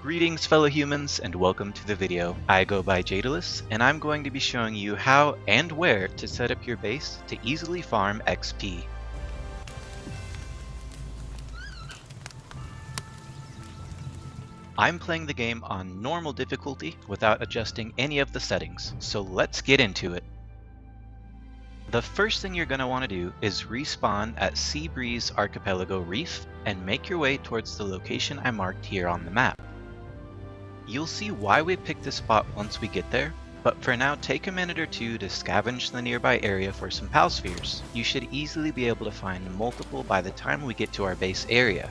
Greetings fellow humans and welcome to the video. I go by Jadalus and I'm going to be showing you how and where to set up your base to easily farm XP. I'm playing the game on normal difficulty without adjusting any of the settings, so let's get into it. The first thing you're going to want to do is respawn at Seabreeze Archipelago Reef and make your way towards the location I marked here on the map. You'll see why we picked this spot once we get there, but for now take a minute or two to scavenge the nearby area for some Pal Spheres. You should easily be able to find multiple by the time we get to our base area.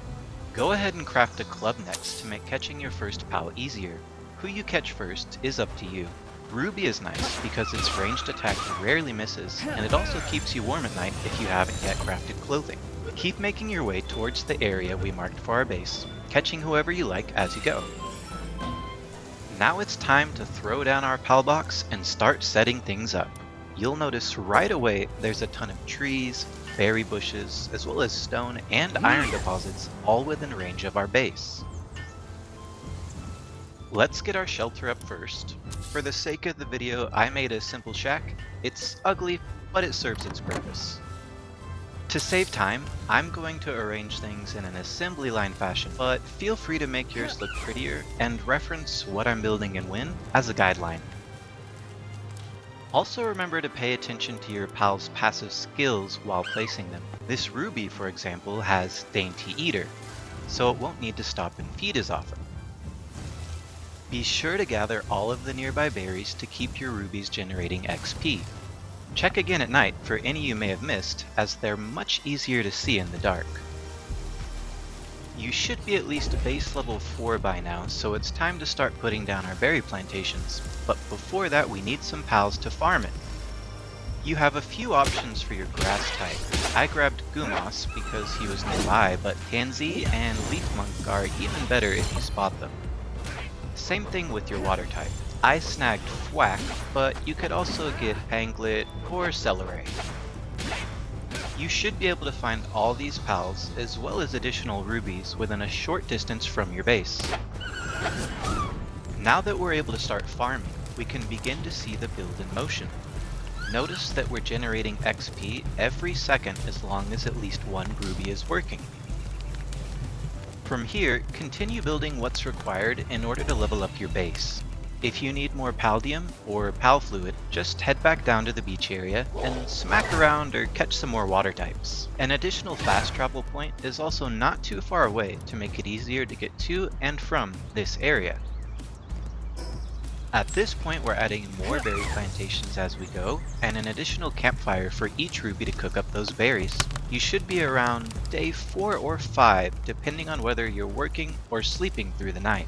Go ahead and craft a club next to make catching your first Pal easier. Who you catch first is up to you. Ruby is nice because its ranged attack rarely misses, and it also keeps you warm at night if you haven't yet crafted clothing. Keep making your way towards the area we marked for our base, catching whoever you like as you go. Now it's time to throw down our Pal box and start setting things up. You'll notice right away there's a ton of trees, berry bushes, as well as stone and iron deposits all within range of our base. Let's get our shelter up first. For the sake of the video, I made a simple shack. It's ugly, but it serves its purpose. To save time, I'm going to arrange things in an assembly line fashion, but feel free to make yours look prettier and reference what I'm building and when as a guideline. Also remember to pay attention to your Pal's passive skills while placing them. This Ruby, for example, has Dainty Eater, so it won't need to stop and feed as often. Be sure to gather all of the nearby berries to keep your rubies generating XP. Check again at night for any you may have missed, as they're much easier to see in the dark. You should be at least base level 4 by now, so it's time to start putting down our berry plantations, but before that we need some pals to farm it. You have a few options for your grass type. I grabbed Gumas because he was nearby, but Tansy and Leaf Monk are even better if you spot them. Same thing with your water type. I snagged Thwack, but you could also get Panglet or Celery. You should be able to find all these pals, as well as additional rubies, within a short distance from your base. Now that we're able to start farming, we can begin to see the build in motion. Notice that we're generating XP every second as long as at least one ruby is working. From here, continue building what's required in order to level up your base. If you need more Paldium or Palfluid, just head back down to the beach area and smack around or catch some more water types. An additional fast travel point is also not too far away to make it easier to get to and from this area. At this point we're adding more berry plantations as we go, and an additional campfire for each ruby to cook up those berries. You should be around day 4 or 5, depending on whether you're working or sleeping through the night.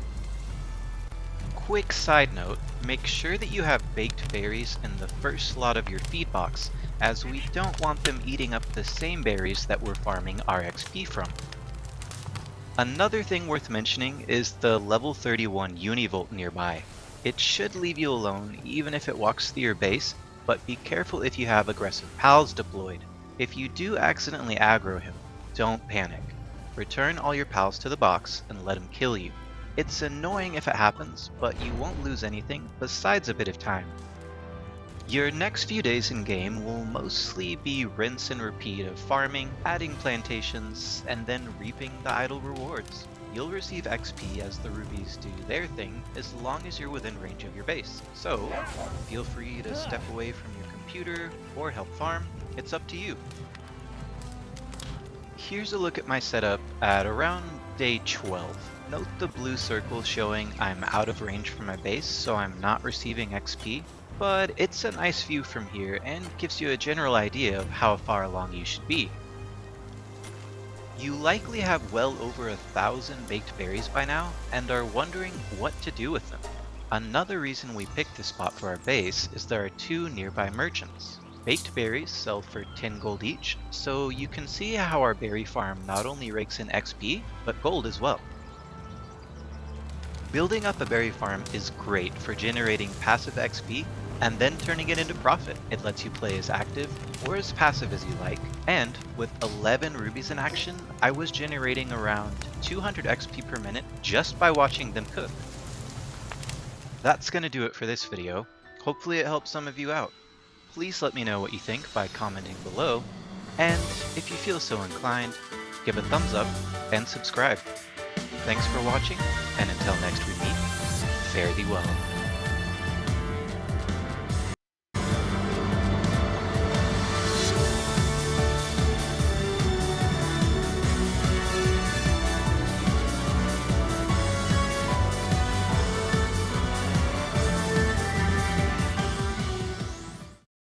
Quick side note, make sure that you have baked berries in the first slot of your feed box, as we don't want them eating up the same berries that we're farming our XP from. Another thing worth mentioning is the level 31 Univolt nearby. It should leave you alone even if it walks through your base, but be careful if you have aggressive pals deployed. If you do accidentally aggro him, don't panic. Return all your pals to the box and let him kill you. It's annoying if it happens, but you won't lose anything besides a bit of time. Your next few days in game will mostly be rinse and repeat of farming, adding plantations, and then reaping the idle rewards. You'll receive XP as the rubies do their thing as long as you're within range of your base, so feel free to step away from your computer or help farm, it's up to you. Here's a look at my setup at around day 12. Note the blue circle showing I'm out of range from my base, so I'm not receiving XP, but it's a nice view from here and gives you a general idea of how far along you should be. You likely have well over 1,000 baked berries by now and are wondering what to do with them. Another reason we picked this spot for our base is there are 2 nearby merchants. Baked berries sell for 10 gold each, so you can see how our berry farm not only rakes in XP, but gold as well. Building up a berry farm is great for generating passive XP, and then turning it into profit. It lets you play as active or as passive as you like, and with 11 rubies in action, I was generating around 200 XP per minute just by watching them cook. That's gonna do it for this video. Hopefully it helps some of you out. Please let me know what you think by commenting below, and if you feel so inclined, give a thumbs up and subscribe. Thanks for watching, and until next we meet, fare thee well.